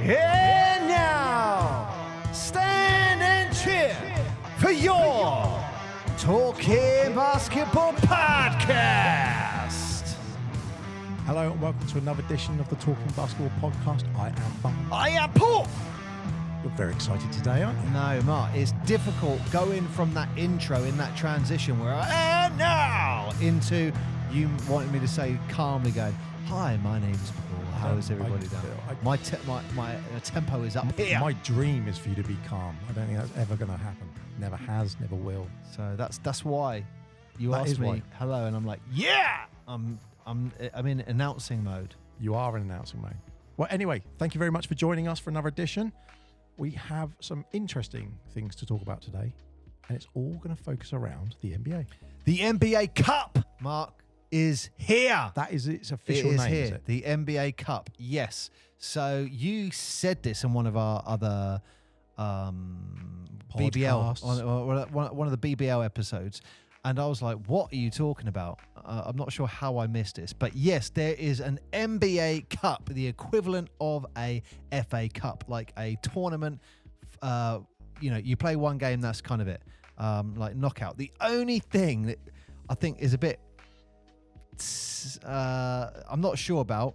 And now, stand and cheer for your Talking Basketball Podcast. Hello and welcome to another edition of the Talking Basketball Podcast. I am Mark. I am Paul. You're very excited today, aren't you? No, Mark, it's difficult going from that intro in that transition where and now into you wanting me to say calmly going, hi, my name's Paul. How is everybody doing? My tempo is up here. My dream is for you to be calm. I don't think that's ever going to happen. Never has, never will. So that's why you That asked is me why. hello, and I'm like, yeah, I'm in announcing mode. You are in announcing mode. Well, anyway, thank you very much for joining us for another edition. We have some interesting things to talk about today, and it's all going to focus around the NBA. The NBA Cup, Mark, is here. That is its official name, here. is it? The NBA Cup, yes. So you said this in one of our other BBL, one of the BBL episodes, and I was like, what are you talking about? I'm not sure how I missed this, but yes, there is an NBA Cup, the equivalent of a FA Cup, like a tournament. You play one game, that's kind of it, like knockout. The only thing that I think is a bit I'm not sure about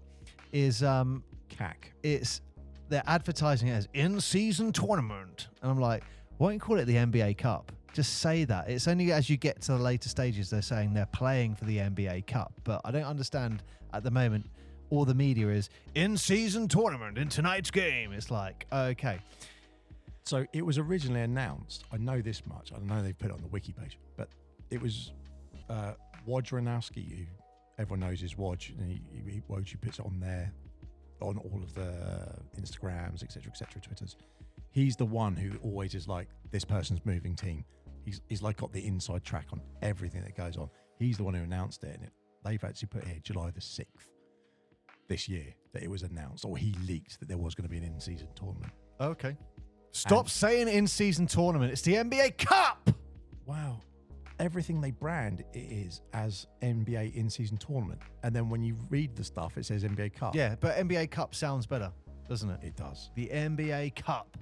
is CAC. it's they're advertising it as in-season tournament, and I'm like, why don't you call it the NBA Cup? Just say that. It's only as you get to the later stages they're saying they're playing for the NBA Cup, but I don't understand at the moment. All the media is in-season tournament in tonight's game. It's like, okay. So it was originally announced. I know this much. I know they've put it on the wiki page, but it was Wojnarowski, who everyone knows is Woj, and Woj puts it on there, on all of the Instagrams, etc., Twitters. He's the one who always is like, this person's moving team. He's like got the inside track on everything that goes on. He's the one who announced it, and they've actually put here July the 6th this year that it was announced, or he leaked that there was going to be an in-season tournament. Okay. Stop saying in-season tournament. It's the NBA Cup. Wow. Everything they brand it is as NBA in-season tournament, and then when you read the stuff, it says NBA Cup. Yeah, but NBA Cup sounds better, doesn't it? It does. The NBA Cup.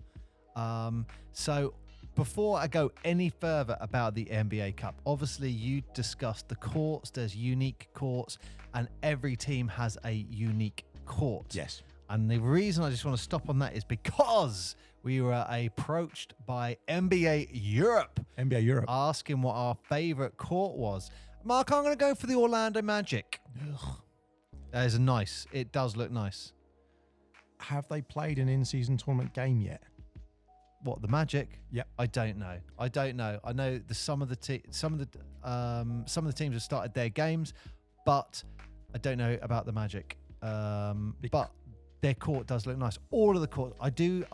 So before I go any further about the NBA Cup, obviously you discussed the courts. There's unique courts, and every team has a unique court. Yes. And the reason I just want to stop on that is because we were approached by NBA Europe asking what our favorite court was. Mark, I'm going to go for the Orlando Magic. Ugh. That is nice. It does look nice. Have they played an in-season tournament game yet? What, the Magic? Yep. I don't know. I know some of the teams have started their games, but I don't know about the Magic. But their court does look nice. All of the courts. I do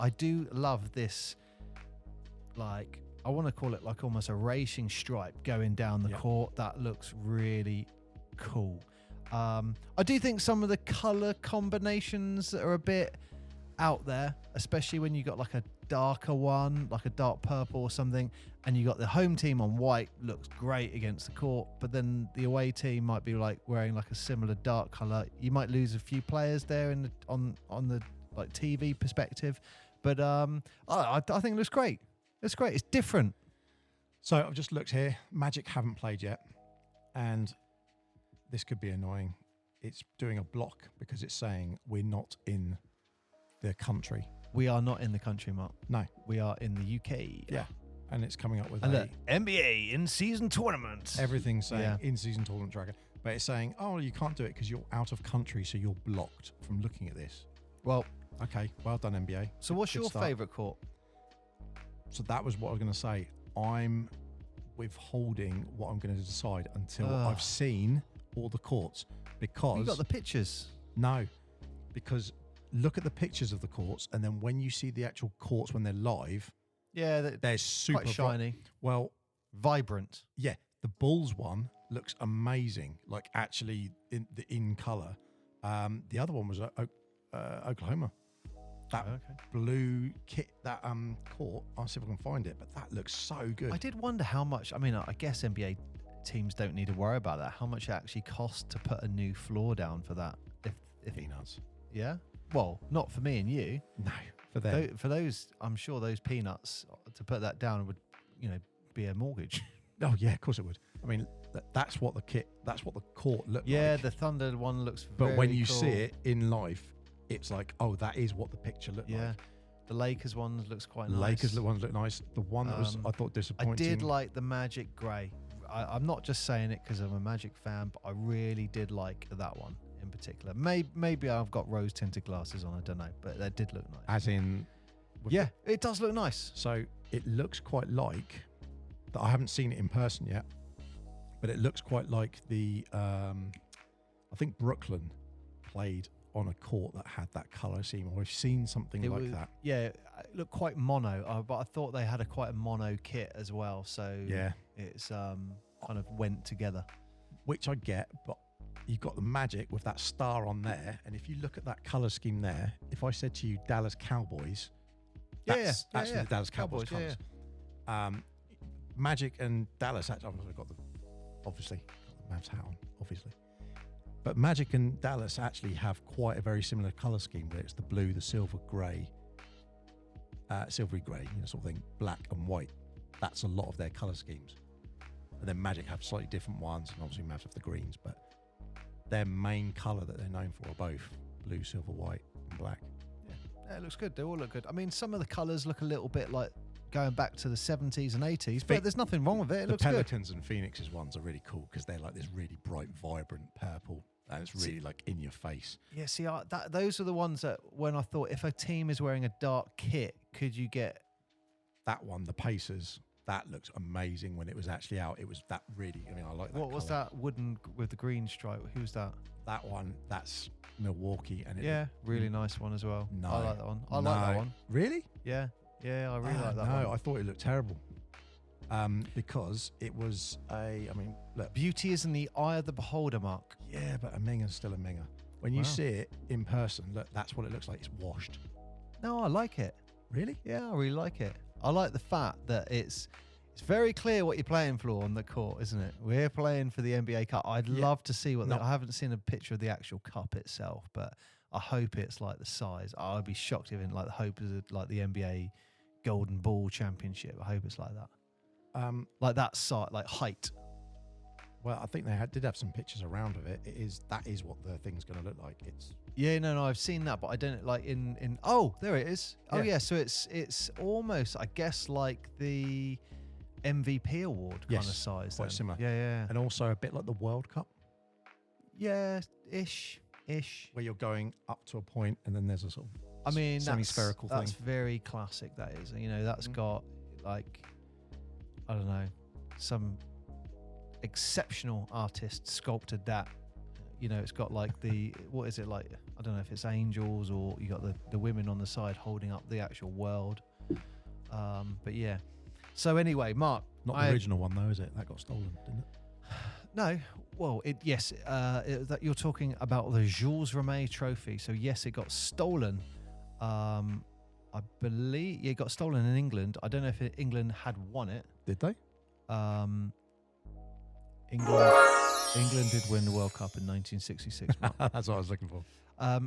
love this. Like, I want to call it like almost a racing stripe going down the court. That looks really cool. I do think some of the color combinations are a bit out there, especially when you got like a darker one, like a dark purple or something, and you got the home team on white, looks great against the court, but then the away team might be like wearing like a similar dark color. You might lose a few players there on the like TV perspective, but I think it looks great. It's great. It's different. So I've just looked here. Magic haven't played yet, and this could be annoying. It's doing a block because it's saying we're not in the country. We are not in the country, Mark. No. We are in the UK. Yeah. And it's coming up with and NBA in-season tournament. Everything's saying in-season tournament tracker. But it's saying, oh, you can't do it because you're out of country, so you're blocked from looking at this. Well, okay. Well done, NBA. So what's your favourite court? So that was what I was going to say. I'm withholding what I'm going to decide until I've seen all the courts, because... You got the pictures? No, because... Look at the pictures of the courts, and then when you see the actual courts when they're live, they're super quite shiny. Vibrant. Yeah, the Bulls one looks amazing, like actually in color. The other one was Oklahoma. That blue kit, that court. I'll see if I can find it, but that looks so good. I did wonder how much. I mean, I guess NBA teams don't need to worry about that. How much it actually costs to put a new floor down for that? If peanuts. Yeah. Well, not for me and you. No, for them. For those, I'm sure those peanuts, to put that down would, be a mortgage. Oh yeah, of course it would. I mean, that's what the court looked like. Yeah, the Thunder one looks But when you cool. see it in life, it's like, oh, that is what the picture looked like. The Lakers one looks quite nice. Lakers ones look nice. The one that was, I thought, disappointing. I did like the Magic Grey. I'm not just saying it because I'm a Magic fan, but I really did like that one in particular. Maybe I've got rose tinted glasses on. I don't know, but that did look nice. As in, it does look nice. So it looks quite like that. I haven't seen it in person yet, but it looks quite like the. I think Brooklyn played on a court that had that colour scheme, or I've seen something like that. Yeah, it looked quite mono, but I thought they had quite a mono kit as well. So yeah, it's kind of went together. Which I get, but you've got the Magic with that star on there, and if you look at that colour scheme there, if I said to you Dallas Cowboys, that's actually the Dallas Cowboys colours. Magic and Dallas, actually, I've got the Mavs hat on, obviously. But Magic and Dallas actually have quite a very similar colour scheme, where it's the blue, the silvery grey, sort of thing, black and white. That's a lot of their colour schemes. And then Magic have slightly different ones, and obviously Mavs have the greens, but their main colour that they're known for are both blue, silver, white, and black. Yeah, it looks good. They all look good. I mean, some of the colours look a little bit like going back to the 70s and 80s, but there's nothing wrong with it. It looks good. The Pelicans and Phoenix's ones are really cool because they're like this really bright, vibrant purple, and it's really like in your face. Yeah, see, those are the ones that when I thought if a team is wearing a dark kit, could you get that one? The Pacers. That looks amazing when it was actually out. It was that really. I mean, I like that. What was that wooden with the green stripe? Who's that? That one. That's Milwaukee, and really nice one as well. No, I like that one. I like that one. Really? Yeah, I really like that one. No, I thought it looked terrible. Because it was look. Beauty is in the eye of the beholder, Mark. Yeah, but a minger's still a minger. When you see it in person, look, that's what it looks like. It's washed. No, I like it. Really? Yeah, I really like it. I like the fact that it's very clear what you're playing for on the court, isn't it? We're playing for the NBA Cup. I'd love to see I haven't seen a picture of the actual cup itself, but I hope it's like the size. I'd be shocked if the hope is like the NBA Golden Ball Championship. I hope it's like that. Like that size, like height. Well, I think they did have some pictures around of it. That is what the thing's going to look like. It's no, I've seen that, but I don't like in. Oh, there it is. Yeah. Oh yeah, so it's almost, I guess, like the MVP award kind of size. Quite similar. Yeah. And also a bit like the World Cup. Yeah, ish. Where you're going up to a point, and then there's a sort of semi-spherical thing. That's very classic. That is. That's got like, I don't know, some exceptional artist sculpted that. It's got like what is it like? I don't know if it's angels or you got the women on the side holding up the actual world. But yeah. So anyway, Mark. Not the original one though, is it? That got stolen, didn't it? No. Well, that you're talking about the Jules Rimet trophy. So yes, it got stolen. I believe it got stolen in England. I don't know if England had won it. Did they? England did win the World Cup in 1966. That's what I was looking for.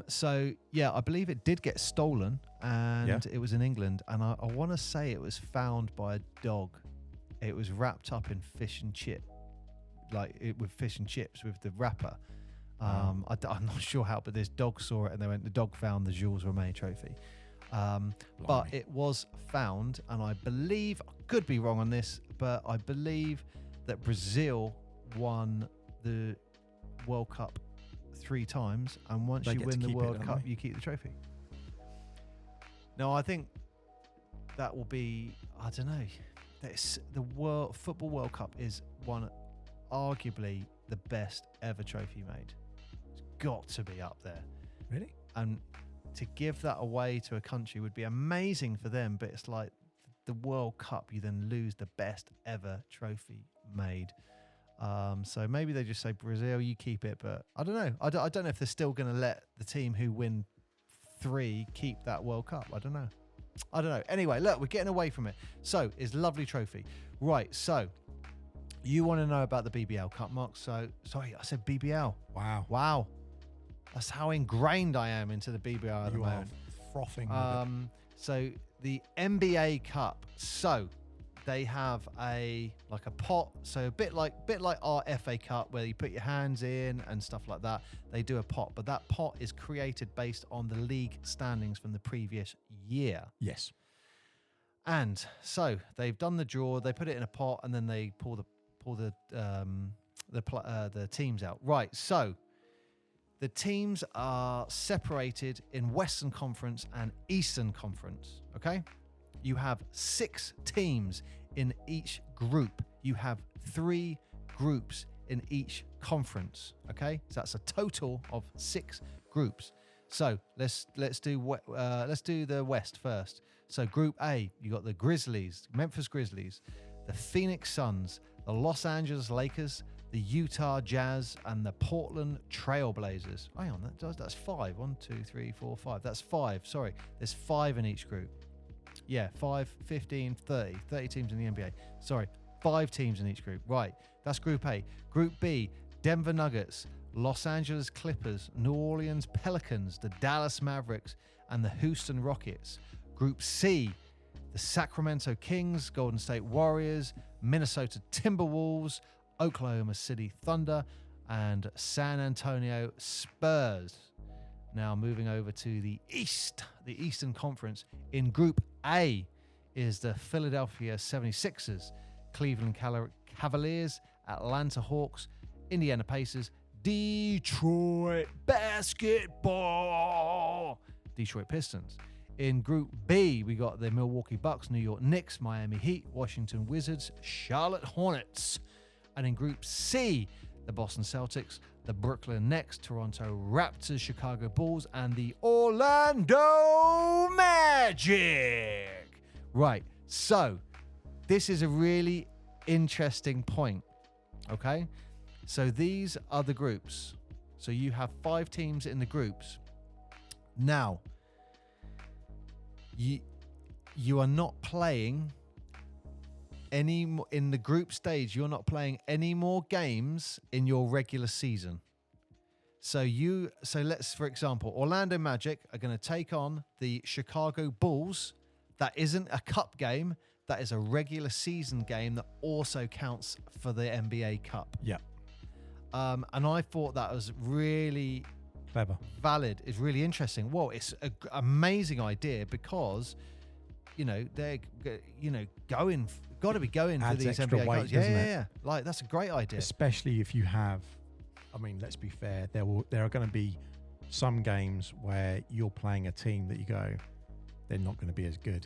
So yeah, I believe it did get stolen, and it was in England. And I want to say it was found by a dog. It was wrapped up in fish and chip, with fish and chips with the wrapper. I'm not sure how, but this dog saw it, and the dog found the Jules Rimet trophy. But it was found, and I believe, I could be wrong on this, but I believe that Brazil won the World Cup 3 times, and once you win the World Cup, you keep the trophy. No, I think that will be, I don't know. The Football World Cup is arguably the best ever trophy made. It's got to be up there. Really? And to give that away to a country would be amazing for them, but it's like the World Cup, you then lose the best ever trophy made. So maybe they just say, Brazil, you keep it, but I don't know. I don't know if they're still going to let the team who win 3 keep that World Cup. I don't know. Anyway, look, we're getting away from it. So it's a lovely trophy. Right, so you want to know about the BBL Cup, Mark? So, sorry, I said BBL. Wow. That's how ingrained I am into the BBL at the You are moment. frothing. With it. So the NBA Cup. So they have a pot. So a bit like our FA Cup, where you put your hands in and stuff like that. They do a pot, but that pot is created based on the league standings from the previous year. Yes. And so they've done the draw. They put it in a pot, and then they pull the teams out. Right. So the teams are separated in Western Conference and Eastern Conference, okay? You have 6 teams in each group. You have 3 groups in each conference, okay? So that's a total of 6 groups. So let's do the West first. So Group A, you got the Grizzlies, Memphis Grizzlies, the Phoenix Suns, the Los Angeles Lakers, the Utah Jazz, and the Portland Trail Blazers. Hang on, that's 5. 1, 2, 3, 4, 5. That's 5. Sorry, there's 5 in each group. Yeah, 5, 15, 30. 30 teams in the NBA. Sorry, 5 teams in each group. Right, that's Group A. Group B, Denver Nuggets, Los Angeles Clippers, New Orleans Pelicans, the Dallas Mavericks, and the Houston Rockets. Group C, the Sacramento Kings, Golden State Warriors, Minnesota Timberwolves, Oklahoma City Thunder, and San Antonio Spurs. Now moving over to the East, the Eastern Conference. In Group A is the Philadelphia 76ers, Cleveland Cavaliers, Atlanta Hawks, Indiana Pacers, Detroit Basketball, Detroit Pistons. In Group B, we got the Milwaukee Bucks, New York Knicks, Miami Heat, Washington Wizards, Charlotte Hornets. And in Group C, the Boston Celtics, the Brooklyn Nets, Toronto Raptors, Chicago Bulls, and the Orlando Magic. Right, so this is a really interesting point, okay? So these are the groups. So you have 5 teams in the groups. Now, you are not playing any more in the group stage. You're not playing any more games in your regular season. So let's, for example, Orlando Magic are going to take on the Chicago Bulls. That isn't a cup game. That is a regular season game that also counts for the NBA Cup. Yeah. And I thought that was really Clever. valid. It's really interesting. Well, it's an amazing idea because, they're, got to be going for Adds these extra NBA weight, Cups. doesn't it? Yeah. Like, that's a great idea. Especially if you have, let's be fair, there are going to be some games where you're playing a team that you go, they're not going to be as good.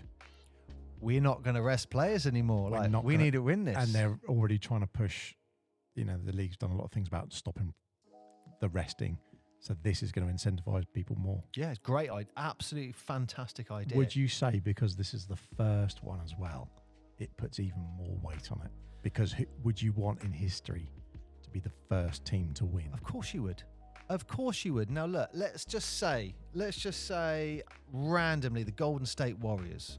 We're not going to rest players anymore. We need to win this. And they're already trying to push, the league's done a lot of things about stopping the resting. So this is going to incentivize people more. Yeah, it's great. Absolutely fantastic idea. Would you say because this is the first one as well, it puts even more weight on it? Because would you want in history to be the first team to win? Of course you would. Of course you would. Now look, let's just say randomly the Golden State Warriors,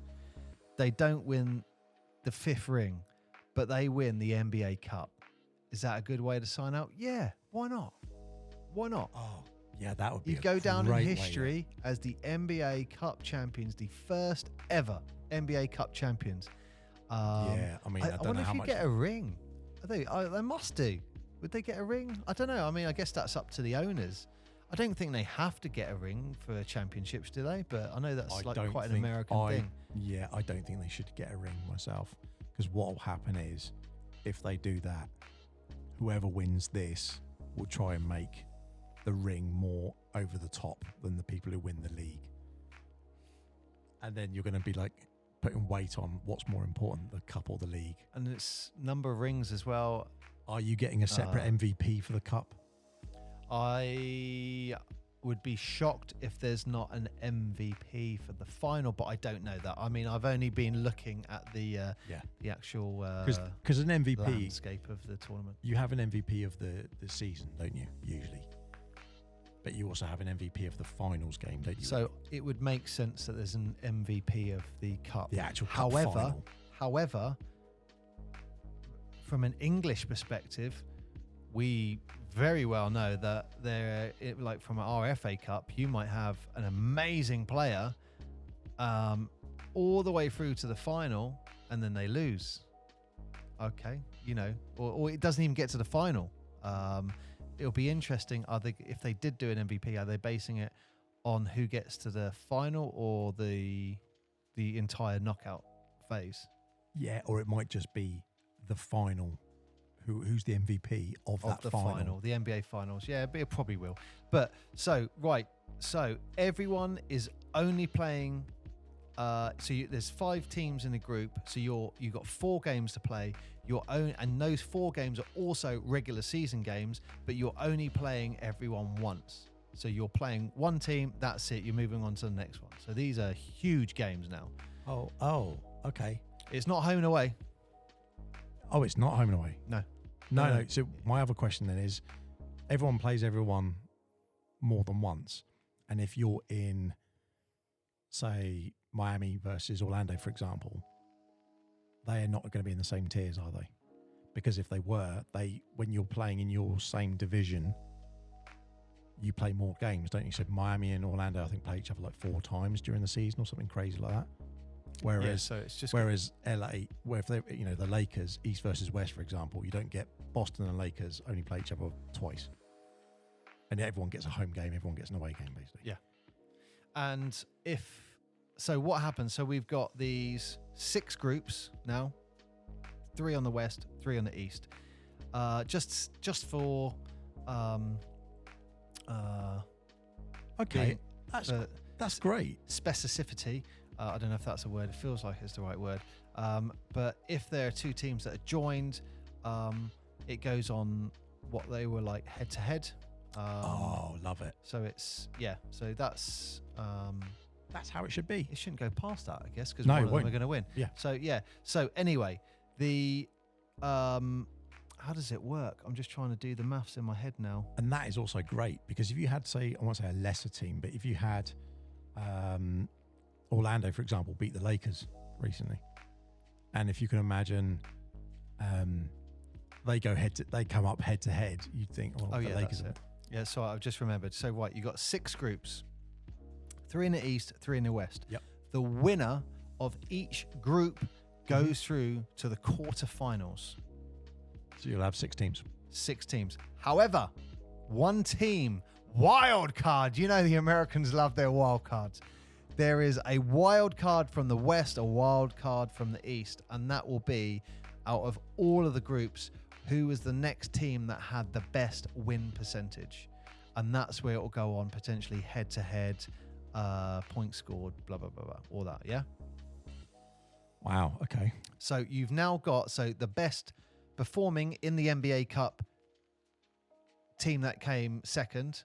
they don't win the 5th ring, but they win the NBA Cup. Is that a good way to sign out? Yeah, why not? Why not? Oh, yeah, that would be. You go down in history as the NBA Cup champions, the first ever NBA Cup champions. I wonder if you get a ring. They must do. Would they get a ring? I don't know. I guess that's up to the owners. I don't think they have to get a ring for championships, do they? But I know that's quite an American thing. Yeah, I don't think they should get a ring myself. Because what will happen is, if they do that, whoever wins this will try and make the ring more over the top than the people who win the league. And then you're going to be putting weight on what's more important, the cup or the league. And it's number of rings as well. Are you getting a separate MVP for the cup? I would be shocked if there's not an MVP for the final, but I don't know that. I've only been looking at the actual because an MVP landscape of the tournament. You have an MVP of the season, don't you? Usually, but you also have an MVP of the finals game, don't you? So it would make sense that there's an MVP of the cup. The actual cup final. However, from an English perspective, we very well know that like from our FA Cup, you might have an amazing player all the way through to the final, and then they lose. Okay, or it doesn't even get to the final. It'll be interesting. If they did do an MVP, are they basing it on who gets to the final or the entire knockout phase? Yeah, or it might just be the final. Who's the MVP of that the final? The NBA finals. Yeah, but it probably will. But so everyone is only playing. There's 5 teams in a group. So you've got 4 games to play. And those 4 games are also regular season games, but you're only playing everyone once. So you're playing one team. That's it. You're moving on to the next one. So these are huge games now. Oh, okay. It's not home and away. Oh, it's not home and away. No. So my other question then is, everyone plays everyone more than once, and if you're in, say, Miami versus Orlando, for example, they are not going to be in the same tiers, are they? Because if they were, when you're playing in your same division, you play more games, don't you? So Miami and Orlando, I think, play each other like 4 times during the season or something crazy like that. Whereas LA, where if they, the Lakers, East versus West, for example, you don't get Boston and Lakers only play each other twice, and everyone gets a home game, everyone gets an away game, basically. Yeah. And what happens? So we've got these 6 groups now, 3 on the West, 3 on the East. Just for okay, that's great specificity. I don't know if that's a word. It feels like it's the right word. But if there are 2 teams that are joined, it goes on what they were like head to head. Love it. So So that's how it should be. It shouldn't go past that, I guess, because one of them are going to win. Yeah. So anyway, how does it work? I'm just trying to do the maths in my head now. And that is also great, because if you had, say, I won't say a lesser team, but if you had Orlando, for example, beat the Lakers recently, and if you can imagine they come up head to head, you'd think, the Lakers. That's it. Yeah, so I've just remembered. So you got 6 groups, 3 in the East, 3 in the West. Yep. The winner of each group goes through to the quarterfinals. So you'll have 6 teams. 6 teams. However, one team, wild card. The Americans love their wild cards. There is a wild card from the West, a wild card from the East, and that will be, out of all of the groups, who was the next team that had the best win percentage. And that's where it will go on, potentially head-to-head, points scored, blah, blah, blah, blah, all that, yeah? Wow, okay. So you've now got, the best performing in the NBA Cup team that came second,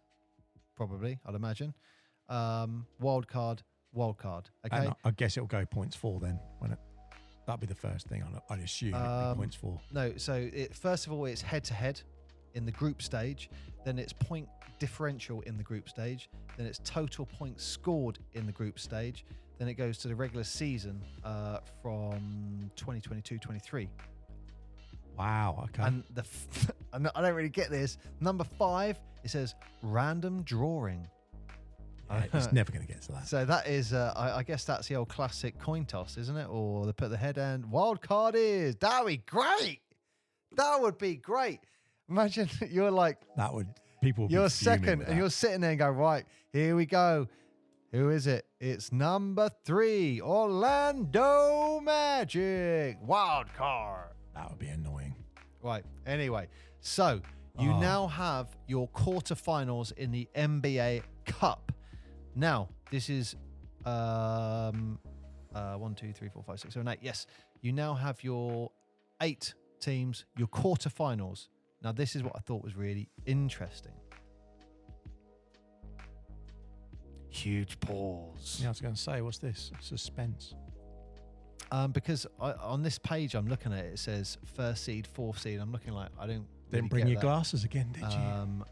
probably, I'd imagine, wild card, okay? And I guess it'll go points 4 then, won't it? That'd be the first thing I'd assume. It'd be points 4. No, so first of all, it's head-to-head in the group stage. Then it's point differential in the group stage. Then it's total points scored in the group stage. Then it goes to the regular season from 2022-23. Wow, okay. And I don't really get this. Number 5, it says random drawing. It's never going to get to that. So that is, I guess that's the old classic coin toss, isn't it? Or they put the head and wild card is. That would be great. That would be great. Imagine you're like, you're second and you're sitting there and go, right, here we go. Who is it? It's number 3, Orlando Magic. Wild card. That would be annoying. Right. Anyway, so you now have your quarterfinals in the NBA Cup. Now, this is 1, 2, 3, 4, 5, 6, 7, 8. Yes, you now have your 8 teams, your quarterfinals. Now, this is what I thought was really interesting. Huge pause. Yeah, I was going to say, what's this? Suspense. Because on this page I'm looking at, it says 1st seed, 4th seed. I'm looking like, I don't Didn't bring your glasses again, did you?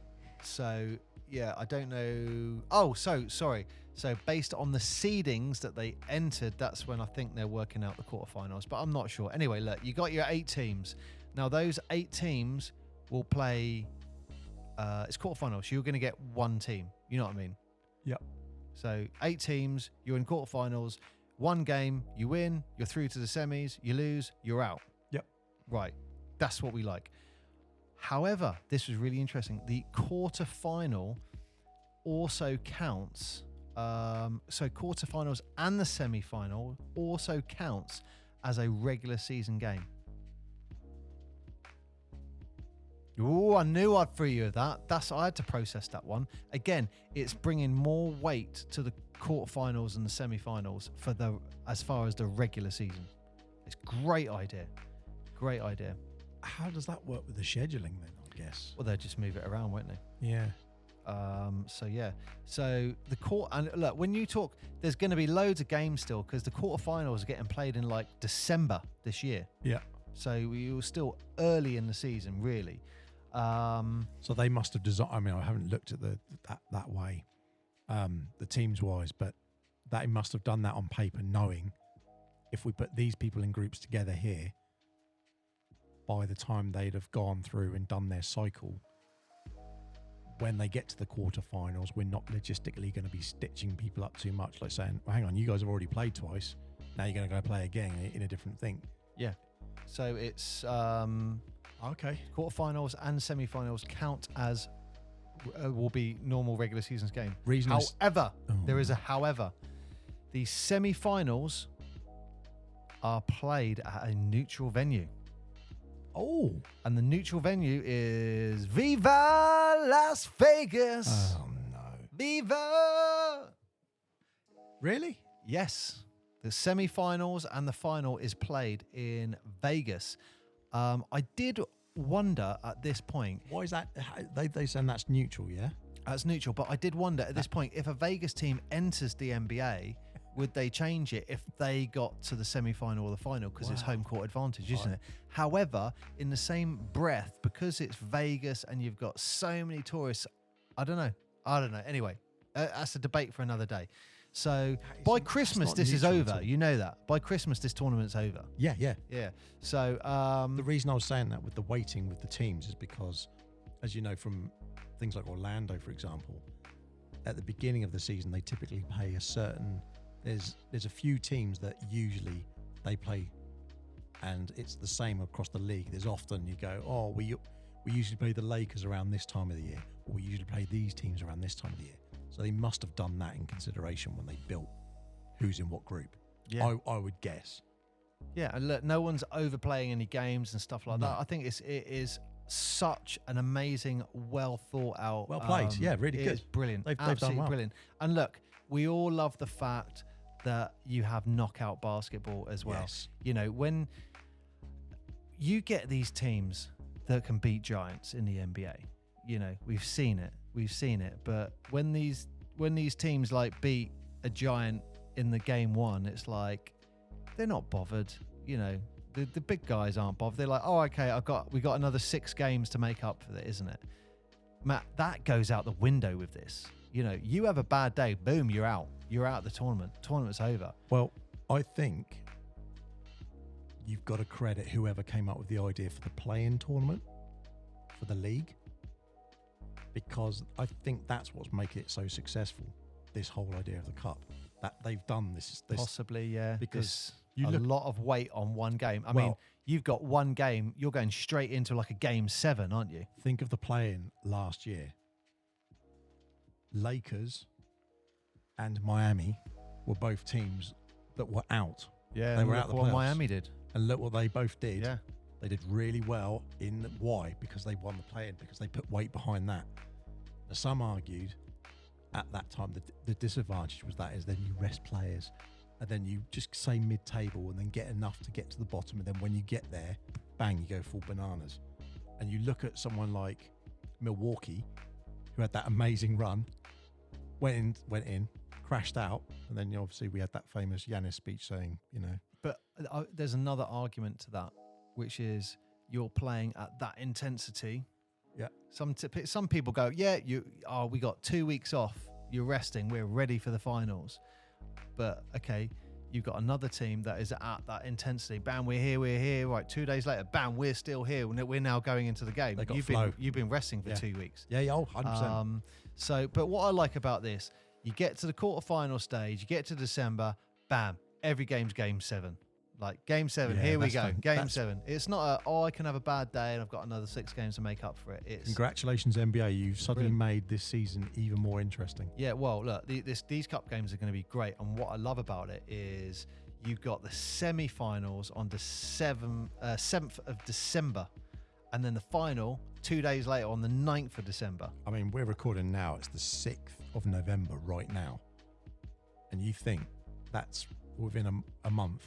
So, yeah, I don't know. Oh, sorry. So based on the seedings that they entered, that's when I think they're working out the quarterfinals. But I'm not sure. Anyway, look, you got your 8 teams. Now, those 8 teams will play it's quarterfinals. So you're going to get one team. You know what I mean? Yep. So 8 teams, you're in quarterfinals, one game, you win, you're through to the semis, you lose, you're out. Yep. Right. That's what we like. However, this was really interesting. The quarterfinal also counts. So quarterfinals and the semi-final also counts as a regular season game. Oh, I knew I'd free you of that. I had to process that one. Again, it's bringing more weight to the quarterfinals and the semi-finals as far as the regular season. It's great idea. Great idea. How does that work with the scheduling then, I guess? Well, they'll just move it around, won't they? Yeah. So the and look, when you talk, there's going to be loads of games still because the quarterfinals are getting played in like December this year. Yeah. So we were still early in the season, really. So they must have designed. I mean, I haven't looked at that way, the teams wise, but they must have done that on paper, knowing if we put these people in groups together here, by the time they'd have gone through and done their cycle, when they get to the quarterfinals, we're not logistically going to be stitching people up too much, like saying, well, hang on, you guys have already played twice. Now you're going to go play again in a different thing. Yeah. So it's okay. Quarterfinals and semi-finals count as will be normal regular season's game. However, there is a however. The semi-finals are played at a neutral venue. Oh. And the neutral venue is Viva Las Vegas. Oh, no. Viva! Really? Yes. The semi-finals and the final is played in Vegas. I did wonder at this point. Why is that? They saying that's neutral, yeah? That's neutral, but I did wonder at this point, if a Vegas team enters the NBA, would they change it if they got to the semi-final or the final? Because it's home court advantage, isn't it? However, in the same breath, because it's Vegas and you've got so many tourists, I don't know. Anyway, that's a debate for another day. So by Christmas, this is over. You know that. By Christmas, this tournament's over. Yeah. So the reason I was saying that with the weighting with the teams is because, as you know, from things like Orlando, for example, at the beginning of the season, they typically pay a certain. There's a few teams that usually they play, and it's the same across the league. There's often you go, oh, we usually play the Lakers around this time of the year, or we usually play these teams around this time of the year. So they must have done that in consideration when they built who's in what group. Yeah. I would guess. Yeah, and look, no one's overplaying any games and stuff like that. I think it is such an amazing, well thought out. Well played. Yeah, really good. It's brilliant. They've Absolutely done well. Brilliant. And look, we all love the fact that you have knockout basketball as well. Yes. You know, when you get these teams that can beat giants in the NBA, you know, we've seen it. But when these teams like beat a giant in the game one, it's like they're not bothered. You know, the big guys aren't bothered. They're like, oh, okay, we got another 6 games to make up for that, isn't it? Matt, that goes out the window with this. You know, you have a bad day, boom, you're out. You're out of the tournament. Tournament's over. Well, I think you've got to credit whoever came up with the idea for the play-in tournament for the league, because I think that's what's making it so successful. This whole idea of the cup, that they've done this possibly, yeah, because you a lot of weight on one game. I mean, you've got one game. You're going straight into like a game 7, aren't you? Think of the play-in last year. Lakers and Miami were both teams that were out. Yeah, they were out of the playoffs. What Miami did, and look what they both did. Yeah, they did really well in why? Because they won the play-in, because they put weight behind that. Now, some argued at that time the disadvantage was that is then you rest players, and then you just say mid-table and then get enough to get to the bottom, and then when you get there, bang, you go full bananas. And you look at someone like Milwaukee, who had that amazing run, went in, crashed out, and then obviously we had that famous Giannis speech saying, you know. But there's another argument to that, which is you're playing at that intensity. Yeah. Some people go, yeah, we got 2 weeks off. You're resting. We're ready for the finals. But okay, you've got another team that is at that intensity. Bam, we're here. Right, 2 days later, bam, we're still here. We're now going into the game. They got You've been resting for 2 weeks. Yeah, 100%. So, but what I like about this, you get to the quarterfinal stage, you get to December, bam, every game's game 7. Like game 7, here we go, game 7. It's not I can have a bad day and I've got another 6 games to make up for it. It's Congratulations, NBA. You've suddenly made this season even more interesting. Yeah, well, look, these cup games are going to be great. And what I love about it is you've got the semi-finals on the 7th of December. And then the final 2 days later on the 9th of December. I mean, we're recording now. It's the 6th of November right now. And you think that's within a month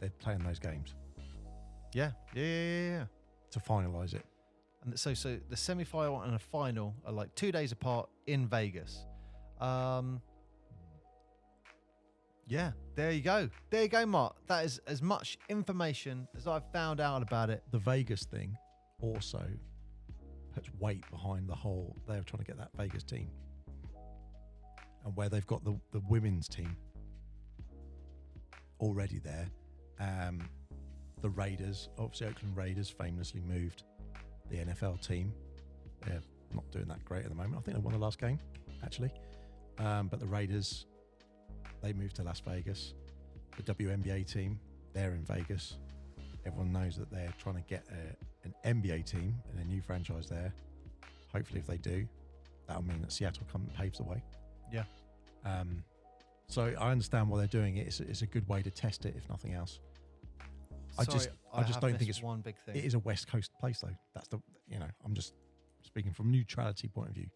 they're playing those games? Yeah. To finalise it. And so the semi-final and the final are like 2 days apart in Vegas. Yeah, there you go. There you go, Mark. That is as much information as I've found out about it. The Vegas thing also puts weight behind the whole. They're trying to get that Vegas team. And where they've got the women's team already there. The Raiders, obviously Oakland Raiders famously moved the NFL team. They're not doing that great at the moment. I think they won the last game, actually. But the Raiders, they moved to Las Vegas. The WNBA team, they're in Vegas. Everyone knows that they're trying to get an NBA team and a new franchise there. Hopefully, if they do, that'll mean that Seattle paves the way. Yeah. So I understand why they're doing it. It's a good way to test it, if nothing else. I just don't think it's one big thing. It is a West Coast place, though. That's I'm just speaking from neutrality point of view.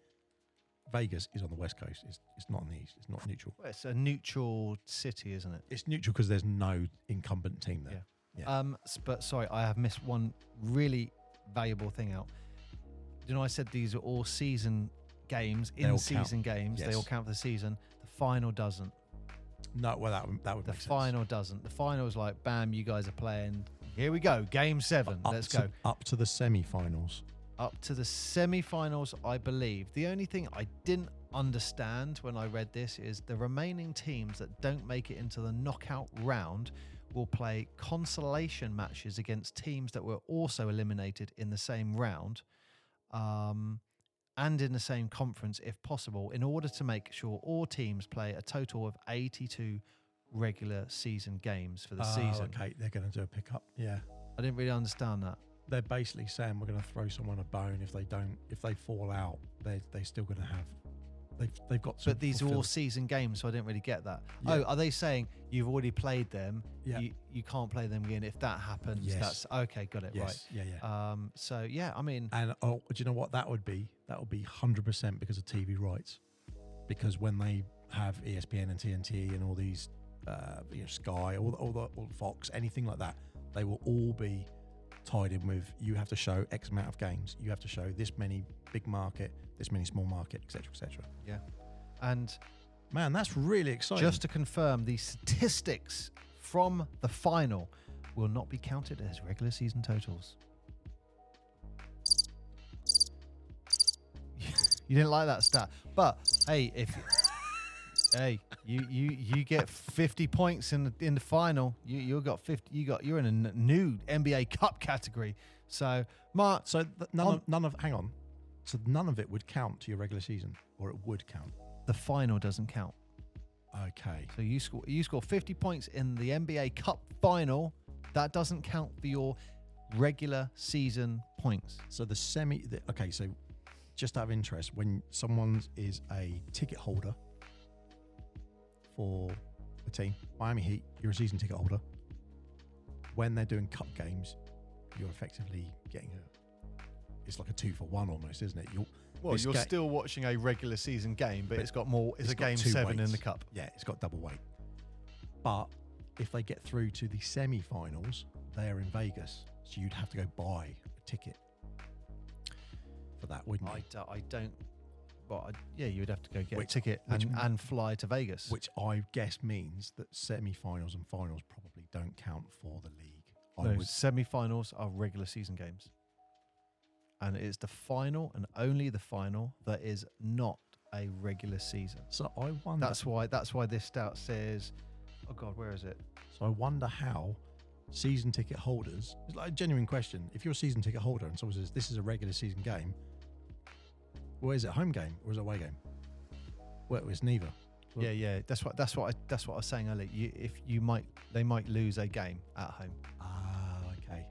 Vegas is on the West Coast. It's not on the East. It's not neutral. Well, it's a neutral city, isn't it? It's neutral because there's no incumbent team there. Yeah. But sorry, I have missed one really valuable thing out. You know, I said these are all season games, in-season games. Yes. They all count for the season. The final doesn't. No, well, that would make sense. The final doesn't. The final is like, bam, you guys are playing. Here we go, game 7. Let's go. Up to the semi-finals. Up to the semi-finals, I believe. The only thing I didn't understand when I read this is the remaining teams that don't make it into the knockout round will play consolation matches against teams that were also eliminated in the same round. And in the same conference, if possible, in order to make sure all teams play a total of 82 regular season games for the season. Okay, they're going to do a pickup. Yeah, I didn't really understand that. They're basically saying we're going to throw someone a bone if they fall out. They're still going to have. They've got. But these are all season games, so I didn't really get that. Yeah. Oh, are they saying you've already played them? Yeah. You can't play them again if that happens. Yes. That's okay. Got it. Yes. Right. Yeah. So yeah, I mean. And do you know what that would be? That would be 100% because of TV rights. Because when they have ESPN and TNT and all these, Sky, all the Fox, anything like that, they will all be tied in with you have to show X amount of games. You have to show this many big market, this many small market, etc., etc. Yeah. And man, that's really exciting. Just to confirm, the statistics from the final will not be counted as regular season totals. You didn't like that stat, but hey, you get 50 points in the final, you're in a new NBA Cup category. So Mark, none of it would count to your regular season, or it would count. The final doesn't count. Okay. So you score 50 points in the NBA Cup final. That doesn't count for your regular season points. So so just out of interest, when someone is a ticket holder for a team, Miami Heat, you're a season ticket holder. When they're doing cup games, you're effectively getting it's like a 2-for-1 almost, isn't it? You're still watching a regular season game, but it's got more. It's a game 7 in the cup. Yeah, it's got double weight. But if they get through to the semi-finals, they're in Vegas, so you'd have to go buy a ticket for that, wouldn't you? I don't. Well, you'd have to go get a ticket and fly to Vegas. Which I guess means that semi-finals and finals probably don't count for the league. Semi-finals are regular season games. And it is the final and only the final that is not a regular season. So I wonder. That's why this stat says, Oh God, where is it? So I wonder how season ticket holders, it's like a genuine question. If you're a season ticket holder and someone says this is a regular season game, well, is it a home game or is it a away game? Well, it's neither. Well, Yeah. That's what I was saying earlier. They might lose a game at home. Okay.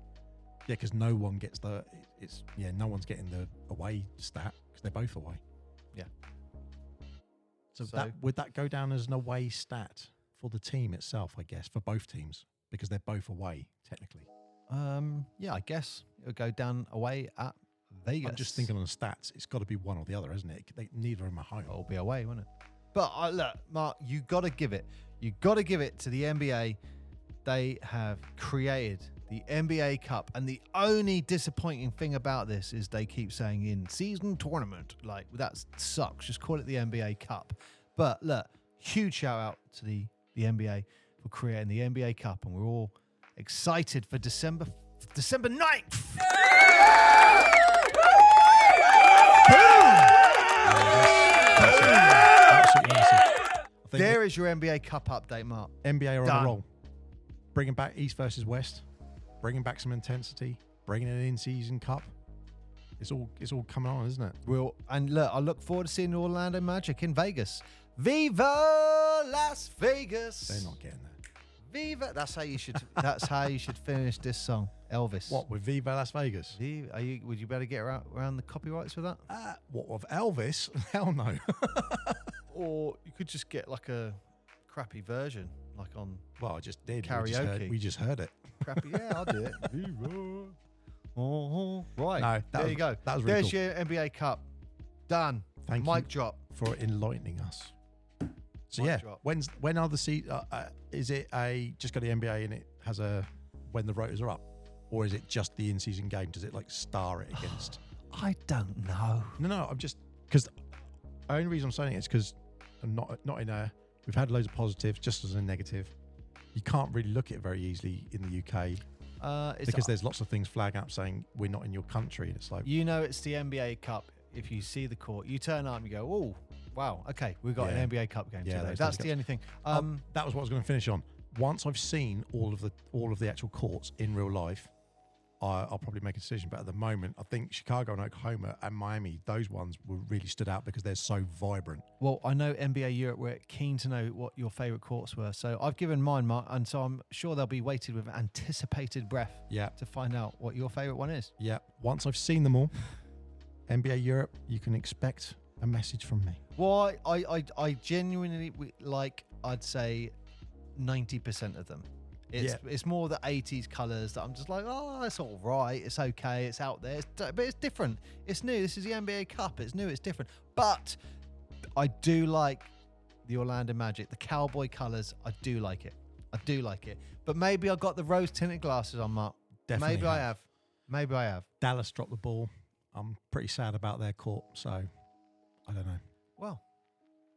Yeah, because no one gets no one's getting the away stat because they're both away. Yeah. So would that go down as an away stat for the team itself? I guess for both teams because they're both away technically. Yeah, I guess it would go down away at Vegas. I'm just thinking on the stats. It's got to be one or the other, isn't it? Neither of them are home. It'll be away, won't it? But look, Mark, you got to give it. You got to give it to the NBA. They have created the NBA Cup, and the only disappointing thing about this is they keep saying in season tournament. Like, that sucks. Just call it the NBA Cup. But look, huge shout out to the NBA for creating the NBA Cup, and we're all excited for December 9th. There is your NBA Cup update, Mark. NBA are on a roll. Bringing back East versus West, bringing back some intensity, bringing an in-season cup. It's all coming on, isn't it? And look, I look forward to seeing the Orlando Magic in Vegas. Viva Las Vegas! They're not getting that. Viva! That's how you should finish this song, Elvis. What with Viva Las Vegas? Would you better get around the copyrights with that? What with Elvis? Hell no. Or you could just get like a crappy version, like on. Well, I just did karaoke. We just heard it. Crappy, yeah, I'll do it. Viva. Oh, right. No, there you go. That was really There's cool. your NBA Cup. Done. Thank Mic you drop. for enlightening us. So Mic drop. when are the is it just got the NBA and it has when the rotors are up, or is it just the in-season game? Does it like star it against? I don't know. No. I'm just because the only reason I'm saying it is because I'm not in a. We've had loads of positives, just as a negative. You can't really look at it very easily in the UK because there's lots of things flagging up saying we're not in your country. And it's like it's the NBA Cup. If you see the court, you turn up and you go, oh, wow, okay, we've got an NBA Cup game today. That's the only thing. That was what I was going to finish on. Once I've seen all of the actual courts in real life, I'll probably make a decision. But at the moment, I think Chicago and Oklahoma and Miami, those ones were really stood out because they're so vibrant. Well, I know NBA Europe were keen to know what your favourite courts were. So I've given mine, Mark, and so I'm sure they'll be waited with anticipated breath to find out what your favourite one is. Yeah. Once I've seen them all, NBA Europe, you can expect a message from me. Well, I genuinely like, I'd say 90% of them. It's more the 80s colours that I'm just like, oh, it's all right. It's okay. It's out there. But it's different. It's new. This is the NBA Cup. It's new. It's different. But I do like the Orlando Magic. The cowboy colours, I do like it. But maybe I got the rose tinted glasses on, Mark. Definitely Maybe I have. Dallas dropped the ball. I'm pretty sad about their court, so I don't know. Well,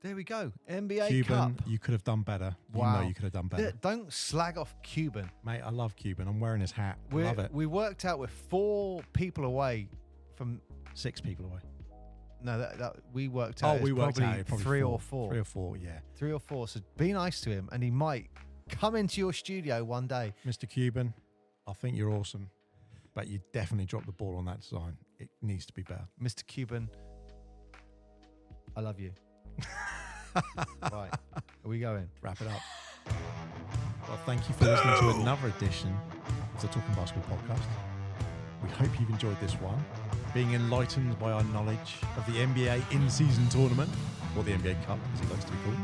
there we go. NBA Cuban, Cup. you could have done better. Wow. You know you could have done better. Don't slag off Cuban. Mate, I love Cuban. I'm wearing his hat. I love it. We worked out we're 4 people away from 6 people away. No, that we worked out. We worked probably out probably 3 or 4. 3 or 4, yeah. 3 or 4. So be nice to him, and he might come into your studio one day. Mr. Cuban, I think you're awesome, but you definitely dropped the ball on that design. It needs to be better. Mr. Cuban, I love you. Right, are we going? Wrap it up. Well, thank you for listening to another edition of the Talking Basketball podcast. We hope you've enjoyed this one, being enlightened by our knowledge of the NBA in-season tournament, or the NBA Cup, as it likes to be called.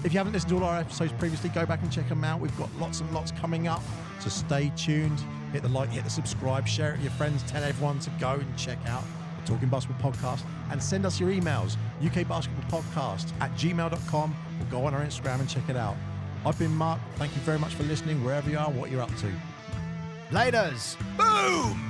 If you haven't listened to all our episodes previously, go back and check them out. We've got lots and lots coming up, so stay tuned. Hit the like, hit the subscribe, share it with your friends, tell everyone to go and check out the Talking Basketball podcast, and send us your emails, ukbasketballpodcast@gmail.com, or go on our Instagram and check it out. I've been Mark. Thank you very much for listening, wherever you are, what you're up to. Laters. Boom!